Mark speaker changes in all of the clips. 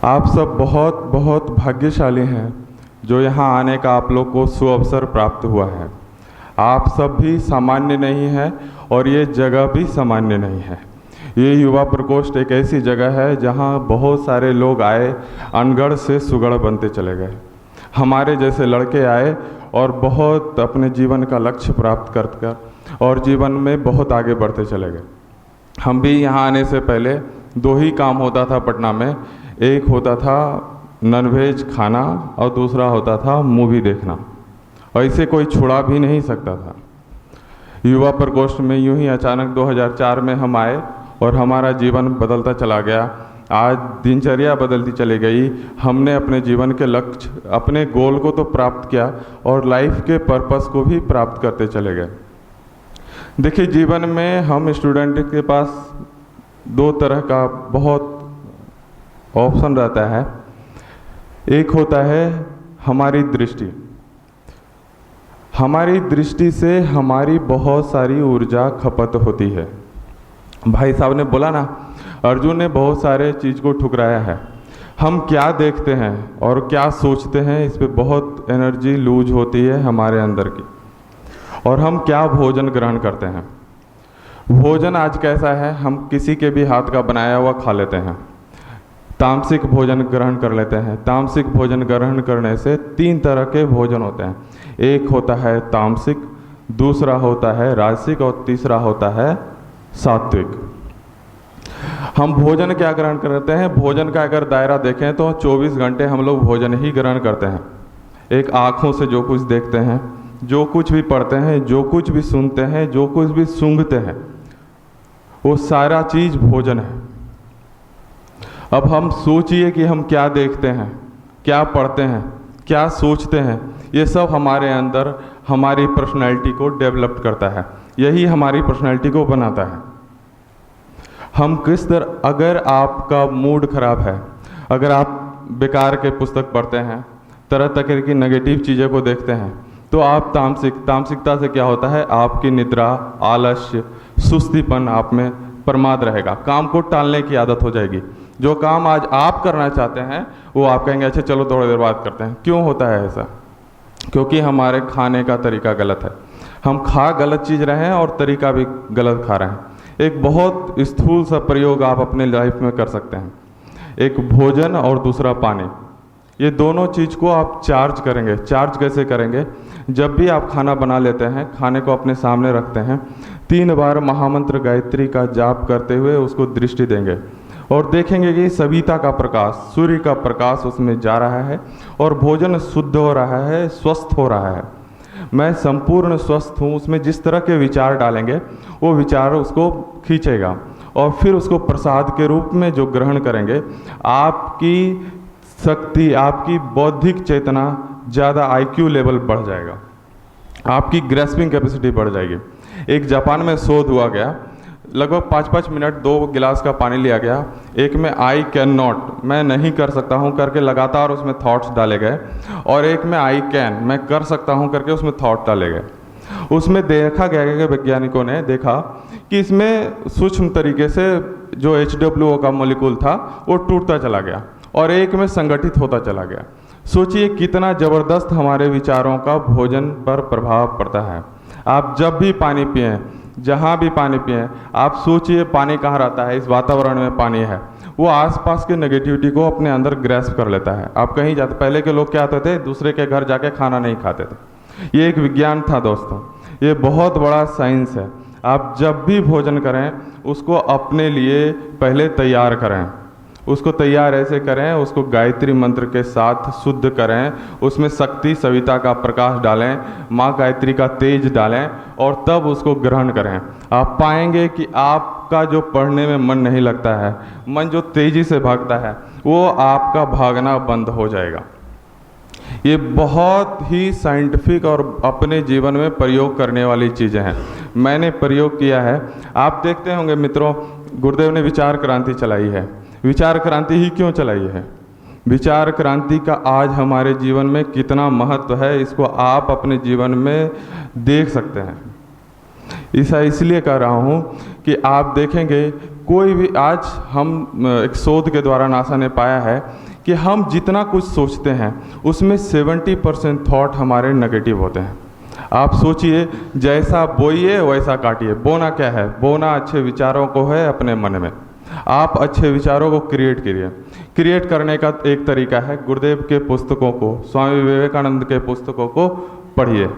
Speaker 1: आप सब बहुत बहुत भाग्यशाली हैं जो यहाँ आने का आप लोग को सुअवसर प्राप्त हुआ है। आप सब भी सामान्य नहीं हैं और ये जगह भी सामान्य नहीं है। ये युवा प्रकोष्ठ एक ऐसी जगह है जहाँ बहुत सारे लोग आए, अनगढ़ से सुगढ़ बनते चले गए। हमारे जैसे लड़के आए और बहुत अपने जीवन का लक्ष्य प्राप्त कर और जीवन में बहुत आगे बढ़ते चले गए। हम भी यहाँ आने से पहले दो ही काम होता था पटना में, एक होता था नॉनवेज खाना और दूसरा होता था मूवी देखना। ऐसे कोई छुड़ा भी नहीं सकता था। युवा प्रकोष्ठ में यूं ही अचानक 2004 में हम आए और हमारा जीवन बदलता चला गया। आज दिनचर्या बदलती चली गई। हमने अपने जीवन के लक्ष्य, अपने गोल को तो प्राप्त किया और लाइफ के पर्पस को भी प्राप्त करते चले गए। देखिए, जीवन में हम स्टूडेंट के पास दो तरह का बहुत ऑप्शन रहता है। एक होता है हमारी दृष्टि। हमारी दृष्टि से हमारी बहुत सारी ऊर्जा खपत होती है। भाई साहब ने बोला ना, अर्जुन ने बहुत सारे चीज़ को ठुकराया है। हम क्या देखते हैं और क्या सोचते हैं, इस पे बहुत एनर्जी लूज होती है हमारे अंदर की। और हम क्या भोजन ग्रहण करते हैं। भोजन आज कैसा है, हम किसी के भी हाथ का बनाया हुआ खा लेते हैं। तामसिक भोजन ग्रहण कर लेते हैं। तामसिक भोजन ग्रहण करने से तीन तरह के भोजन होते हैं। एक होता है तामसिक, दूसरा होता है राजसिक और तीसरा होता है सात्विक। हम भोजन क्या ग्रहण करते हैं, भोजन का अगर दायरा देखें तो 24 घंटे हम लोग भोजन ही ग्रहण करते हैं। एक आँखों से जो कुछ देखते हैं, जो कुछ भी पढ़ते हैं, जो कुछ भी सुनते हैं, जो कुछ भी सूंघते हैं, वो सारा चीज़ भोजन है। अब हम सोचिए कि हम क्या देखते हैं, क्या पढ़ते हैं, क्या सोचते हैं। ये सब हमारे अंदर हमारी पर्सनैलिटी को डेवलप करता है। यही हमारी पर्सनैलिटी को बनाता है। हम किस तरह, अगर आपका मूड खराब है, अगर आप बेकार के पुस्तक पढ़ते हैं, तरह तरह की नेगेटिव चीज़ों को देखते हैं, तो आप तामसिकता से क्या होता है, आपकी निद्रा, आलस्य, सुस्तीपन आप में प्रमाद रहेगा। काम को टालने की आदत हो जाएगी। जो काम आज आप करना चाहते हैं वो आप कहेंगे अच्छा चलो थोड़ी देर बाद करते हैं। क्यों होता है ऐसा? क्योंकि हमारे खाने का तरीका गलत है। हम खा गलत चीज़ रहे हैं और तरीका भी गलत खा रहे हैं। एक बहुत स्थूल सा प्रयोग आप अपने लाइफ में कर सकते हैं। एक भोजन और दूसरा पानी, ये दोनों चीज़ को आप चार्ज करेंगे। चार्ज कैसे करेंगे? जब भी आप खाना बना लेते हैं, खाने को अपने सामने रखते हैं, 3 बार महामंत्र गायत्री का जाप करते हुए उसको दृष्टि देंगे और देखेंगे कि सविता का प्रकाश, सूर्य का प्रकाश उसमें जा रहा है और भोजन शुद्ध हो रहा है, स्वस्थ हो रहा है। मैं संपूर्ण स्वस्थ हूँ, उसमें जिस तरह के विचार डालेंगे वो विचार उसको खींचेगा और फिर उसको प्रसाद के रूप में जो ग्रहण करेंगे, आपकी शक्ति, आपकी बौद्धिक चेतना ज़्यादा IQ लेवल बढ़ जाएगा, आपकी ग्रेस्पिंग कैपेसिटी बढ़ जाएगी। एक जापान में शोध हुआ गया, लगभग 5-5 मिनट 2 गिलास का पानी लिया गया, एक में आई कैन नॉट, मैं नहीं कर सकता हूँ करके लगातार उसमें थॉट्स डाले गए, और एक में आई कैन, मैं कर सकता हूँ करके उसमें थॉट डाले गए। उसमें देखा गया कि वैज्ञानिकों ने देखा कि इसमें सूक्ष्म तरीके से जो H2O का मॉलिक्यूल था वो टूटता चला गया और एक में संगठित होता चला गया। सोचिए कितना ज़बरदस्त हमारे विचारों का भोजन पर प्रभाव पड़ता है। आप जब भी पानी पिएं, जहाँ भी पानी पिएं, आप सोचिए पानी कहाँ रहता है, इस वातावरण में पानी है, वो आसपास के नेगेटिविटी को अपने अंदर ग्रैस्प कर लेता है। आप कहीं जाते, पहले के लोग क्या आते थे, दूसरे के घर जाके खाना नहीं खाते थे। ये एक विज्ञान था दोस्तों, ये बहुत बड़ा साइंस है। आप जब भी भोजन करें उसको अपने लिए पहले तैयार करें। उसको तैयार ऐसे करें, उसको गायत्री मंत्र के साथ शुद्ध करें, उसमें शक्ति सविता का प्रकाश डालें, माँ गायत्री का तेज डालें और तब उसको ग्रहण करें। आप पाएंगे कि आपका जो पढ़ने में मन नहीं लगता है, मन जो तेज़ी से भागता है, वो आपका भागना बंद हो जाएगा। ये बहुत ही साइंटिफिक और अपने जीवन में प्रयोग करने वाली चीज़ें हैं। मैंने प्रयोग किया है। आप देखते होंगे मित्रों, गुरुदेव ने विचार क्रांति चलाई है। विचार क्रांति ही क्यों चलाई है? विचार क्रांति का आज हमारे जीवन में कितना महत्व है, इसको आप अपने जीवन में देख सकते हैं। ऐसा इसलिए कह रहा हूँ कि आप देखेंगे कोई भी, आज हम एक शोध के द्वारा नासा ने पाया है कि हम जितना कुछ सोचते हैं उसमें 70% थॉट हमारे नेगेटिव होते हैं। आप सोचिए, जैसा बोइए वैसा काटिए। बोना क्या है? बोना अच्छे विचारों को है अपने मन में। आप अच्छे विचारों को क्रिएट करिए। क्रिएट करने का एक तरीका है, गुरुदेव के पुस्तकों को, स्वामी विवेकानंद के पुस्तकों को पढ़िए।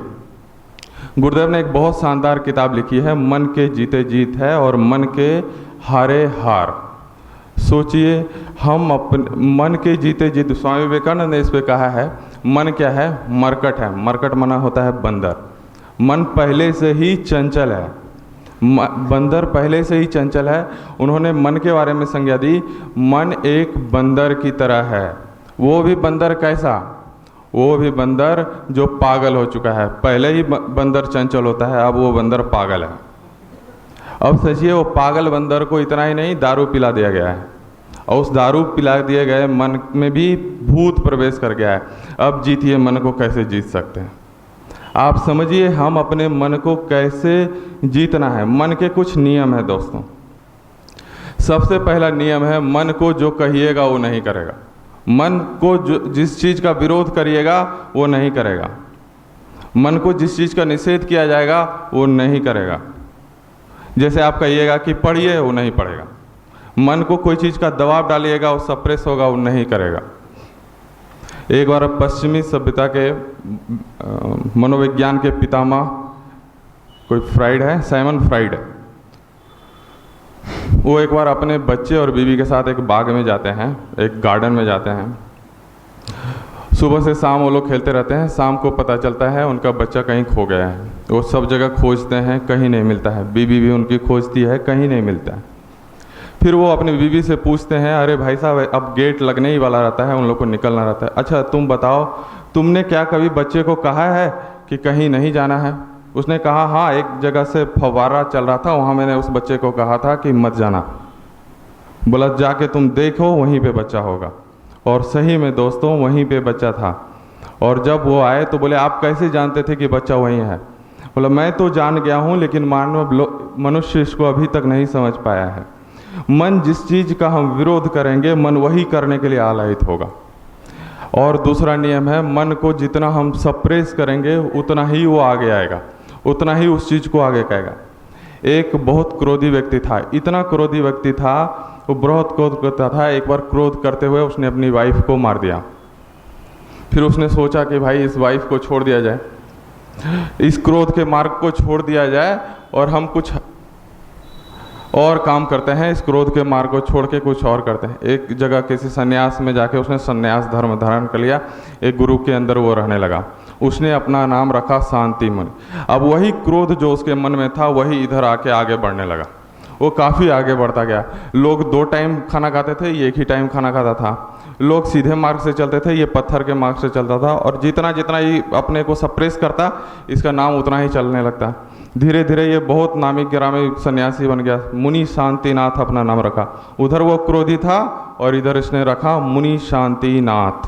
Speaker 1: गुरुदेव ने एक बहुत शानदार किताब लिखी है, मन के जीते जीत है और मन के हारे हार। सोचिए, हम अपने मन के जीते जीत, स्वामी विवेकानंद ने इस पे कहा है, मन क्या है? मरकट है। मरकट मना होता है बंदर। मन पहले से ही चंचल है, बंदर पहले से ही चंचल है। उन्होंने मन के बारे में संज्ञा दी, मन एक बंदर की तरह है। वो भी बंदर कैसा? वो भी बंदर जो पागल हो चुका है। पहले ही बंदर चंचल होता है, अब वो बंदर पागल है। अब सोचिए, वो पागल बंदर को इतना ही नहीं, दारू पिला दिया गया है, और उस दारू पिला दिए गए मन में भी भूत प्रवेश कर गया है। अब जीतिए, मन को कैसे जीत सकते हैं? आप समझिए, हम अपने मन को कैसे जीतना है। मन के कुछ नियम है दोस्तों। सबसे पहला नियम है, मन को जो कहिएगा वो नहीं करेगा। मन को जिस चीज़ का विरोध करिएगा वो नहीं करेगा। मन को जिस चीज़ का निषेध किया जाएगा वो नहीं करेगा। जैसे आप कहिएगा कि पढ़िए, वो नहीं पढ़ेगा। मन को कोई चीज़ का दबाव डालिएगा वो सप्रेस होगा, वो नहीं करेगा। एक बार पश्चिमी सभ्यता के मनोविज्ञान के पितामह कोई फ्राइड है, साइमन फ्राइड, वो एक बार अपने बच्चे और बीवी के साथ एक बाग में जाते हैं, एक गार्डन में जाते हैं। सुबह से शाम वो लोग खेलते रहते हैं। शाम को पता चलता है उनका बच्चा कहीं खो गया है। वो सब जगह खोजते हैं, कहीं नहीं मिलता है। बीवी भी उनकी खोजती है, कहीं नहीं मिलता है। फिर वो अपनी बीवी से पूछते हैं, अरे भाई साहब, अब गेट लगने ही वाला रहता है, उन लोग को निकलना रहता है। अच्छा तुम बताओ, तुमने क्या कभी बच्चे को कहा है कि कहीं नहीं जाना है? उसने कहा, हाँ, एक जगह से फव्वारा चल रहा था, वहाँ मैंने उस बच्चे को कहा था कि मत जाना। बोला, जाके तुम देखो, वहीं पे बच्चा होगा। और सही में दोस्तों, वहीं पे बच्चा था। और जब वो आए तो बोले, आप कैसे जानते थे कि बच्चा वहीं है? बोला, मैं तो जान गया हूँ, लेकिन मनुष्य इसको अभी तक नहीं समझ पाया है। मन जिस चीज़ का हम विरोध करेंगे, मन वही करने के लिए आलायित होगा। और दूसरा नियम है, मन को जितना हम सप्रेस करेंगे उतना ही वो आगे आएगा, उतना ही उस चीज़ को आगे कहेगा। एक बहुत क्रोधी व्यक्ति था, इतना क्रोधी व्यक्ति था, वो बहुत क्रोध करता था। एक बार क्रोध करते हुए उसने अपनी वाइफ को मार दिया। फिर उसने सोचा कि भाई इस वाइफ को छोड़ दिया जाए, इस क्रोध के मार्ग को छोड़ दिया जाए और हम कुछ और काम करते हैं। इस क्रोध के मार्ग को छोड़ के कुछ और करते हैं। एक जगह किसी सन्यास में जाके उसने सन्यास धर्म धारण कर लिया। एक गुरु के अंदर वो रहने लगा। उसने अपना नाम रखा शांति मन। अब वही क्रोध जो उसके मन में था वही इधर आके आगे बढ़ने लगा। वो काफ़ी आगे बढ़ता गया। लोग 2 टाइम खाना खाते थे, ये 1 ही टाइम खाना खाता था। लोग सीधे मार्ग से चलते थे, ये पत्थर के मार्ग से चलता था। और जितना जितना ये अपने को सप्रेस करता, इसका नाम उतना ही चलने लगता। धीरे धीरे ये बहुत नामी गिरामी सन्यासी बन गया। मुनि शांतिनाथ अपना नाम रखा। उधर वो क्रोधी था और इधर इसने रखा मुनि शांतिनाथ।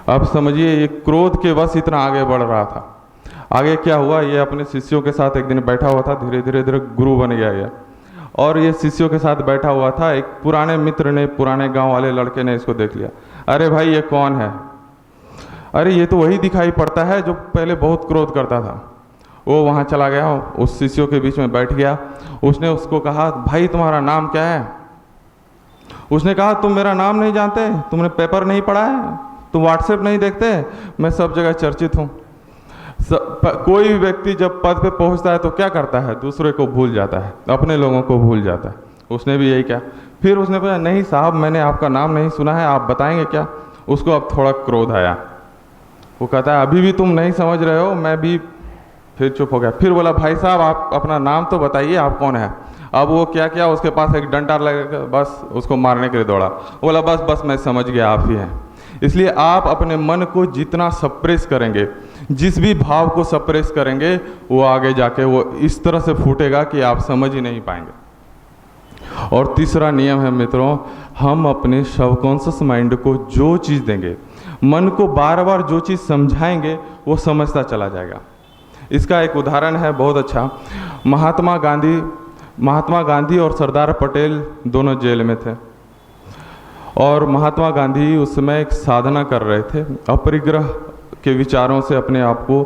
Speaker 1: अब समझिए, ये क्रोध के वश इतना आगे बढ़ रहा था। आगे क्या हुआ, ये अपने शिष्यों के साथ एक दिन बैठा हुआ था। धीरे धीरे धीरे गुरु बन गया ये। और ये शिष्यों के साथ बैठा हुआ था। एक पुराने मित्र ने, पुराने गांव वाले लड़के ने इसको देख लिया। अरे भाई, ये कौन है? अरे ये तो वही दिखाई पड़ता है जो पहले बहुत क्रोध करता था। वो वहाँ चला गया, उस शिष्यों के बीच में बैठ गया। उसने उसको कहा, भाई तुम्हारा नाम क्या है? उसने कहा, तुम मेरा नाम नहीं जानते? तुमने पेपर नहीं पढ़ा है? तुम व्हाट्सएप नहीं देखते? मैं सब जगह चर्चित हूँ। कोई व्यक्ति जब पद पे पहुंचता है तो क्या करता है? दूसरे को भूल जाता है, अपने लोगों को भूल जाता है। उसने भी यही किया। फिर उसने कहा, नहीं साहब, मैंने आपका नाम नहीं सुना है, आप बताएंगे क्या? उसको अब थोड़ा क्रोध आया। वो कहता है, अभी भी तुम नहीं समझ रहे हो? मैं भी फिर चुप हो गया। फिर बोला, भाई साहब, आप अपना नाम तो बताइए, आप कौन है? अब वो क्या किया, उसके पास एक डंडा लगा, बस उसको मारने के लिए दौड़ा। बोला, बस बस मैं समझ गया, आप ही हैं। इसलिए आप अपने मन को जितना सप्रेस करेंगे, जिस भी भाव को सप्रेस करेंगे, वो आगे जाके वो इस तरह से फूटेगा कि आप समझ ही नहीं पाएंगे। और तीसरा नियम है मित्रों, हम अपने सबकॉन्शियस माइंड को जो चीज़ देंगे, मन को बार बार जो चीज़ समझाएंगे, वो समझता चला जाएगा। इसका एक उदाहरण है बहुत अच्छा। महात्मा गांधी महात्मा गांधी और सरदार पटेल दोनों जेल में थे और महात्मा गांधी उस समय एक साधना कर रहे थे, अपरिग्रह के विचारों से अपने आप को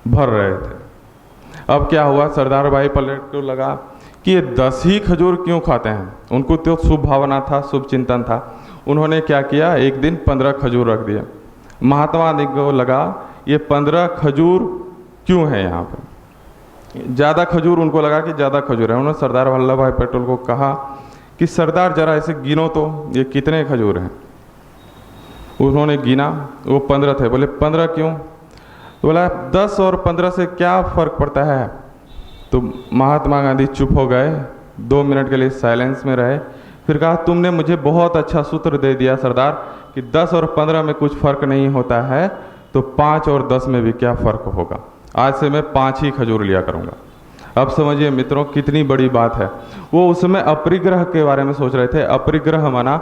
Speaker 1: भर रहे थे। अब क्या हुआ, सरदार भाई पटेल को लगा कि ये 10 ही खजूर क्यों खाते हैं। उनको तो शुभ भावना था, शुभ चिंतन था। उन्होंने क्या किया, एक दिन 15 खजूर रख दिया। महात्मा गांधी को लगा ये 15 खजूर क्यों है यहाँ पे, ज़्यादा खजूर, उनको लगा कि ज़्यादा खजूर है। उन्होंने सरदार वल्लभ भाई पटेल को कहा कि सरदार जरा ऐसे गिनो तो ये कितने खजूर हैं। उन्होंने गिना, वो 15 थे। बोले 15 क्यों? तो बोला 10 और 15 से क्या फ़र्क पड़ता है। तो महात्मा गांधी चुप हो गए, 2 मिनट के लिए साइलेंस में रहे। फिर कहा तुमने मुझे बहुत अच्छा सूत्र दे दिया सरदार कि 10 और 15 में कुछ फ़र्क नहीं होता है, तो 5 और 10 में भी क्या फ़र्क होगा। आज से मैं 5 ही खजूर लिया करूँगा। अब समझिए मित्रों कितनी बड़ी बात है। वो उसमें अपरिग्रह के बारे में सोच रहे थे। अपरिग्रह माना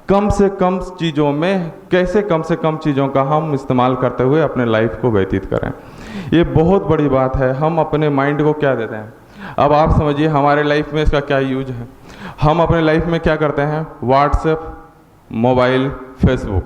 Speaker 1: कम से कम चीज़ों में कैसे कम से कम चीज़ों का हम इस्तेमाल करते हुए अपने लाइफ को व्यतीत करें। ये बहुत बड़ी बात है। हम अपने माइंड को क्या देते हैं। अब आप समझिए हमारे लाइफ में इसका क्या यूज है। हम अपने लाइफ में क्या करते हैं, व्हाट्सएप, मोबाइल, फेसबुक,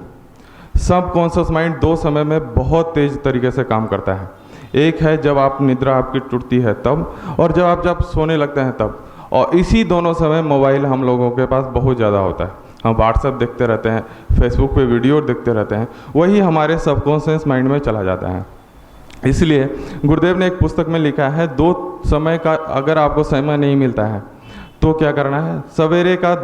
Speaker 1: सब कॉन्शियस माइंड 2 समय में बहुत तेज़ तरीके से काम करता है। एक है जब आप निद्रा आपकी टूटती है तब, और जब सोने लगते हैं तब। और इसी दोनों समय मोबाइल हम लोगों के पास बहुत ज़्यादा होता है। हम व्हाट्सएप देखते रहते हैं, फेसबुक पे वीडियो देखते रहते हैं, वही हमारे सबकॉन्शियस माइंड में चला जाता है। इसलिए गुरुदेव ने एक पुस्तक में लिखा है 2 समय का अगर आपको समय नहीं मिलता है तो क्या करना है, सवेरे का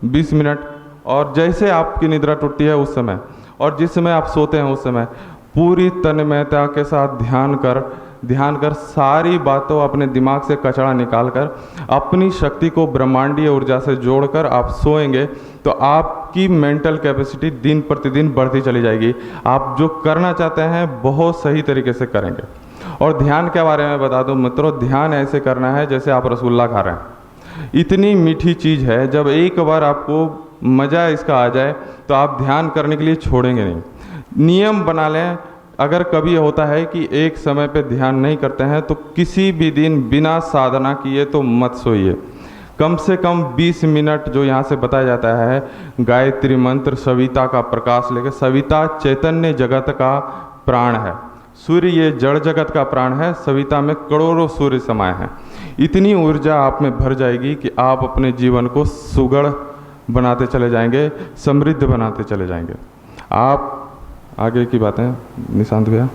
Speaker 1: 20 मिनट और जैसे आपकी निद्रा टूटती है उस समय, और जिस समय आप सोते हैं उस समय पूरी तन्मयता के साथ ध्यान कर सारी बातों अपने दिमाग से कचरा निकाल कर अपनी शक्ति को ब्रह्मांडीय ऊर्जा से जोड़कर आप सोएंगे तो आपकी मेंटल कैपेसिटी दिन प्रतिदिन बढ़ती चली जाएगी। आप जो करना चाहते हैं बहुत सही तरीके से करेंगे। और ध्यान के बारे में बता दूं मित्रों, ध्यान ऐसे करना है जैसे आप रसगुल्ला खा रहे हैं। इतनी मीठी चीज़ है, जब एक बार आपको मज़ा इसका आ जाए तो आप ध्यान करने के लिए छोड़ेंगे नहीं। नियम बना लें, अगर कभी होता है कि एक समय पे ध्यान नहीं करते हैं तो किसी भी दिन बिना साधना किए तो मत सोइए। कम से कम 20 मिनट जो यहाँ से बताया जाता है, गायत्री मंत्र, सविता का प्रकाश लेकर, सविता चैतन्य जगत का प्राण है, सूर्य ये जड़ जगत का प्राण है, सविता में करोड़ों सूर्य समाये हैं। इतनी ऊर्जा आप में भर जाएगी कि आप अपने जीवन को सुगढ़ बनाते चले जाएंगे, समृद्ध बनाते चले जाएंगे। आप आगे की बातें निशांत भैया।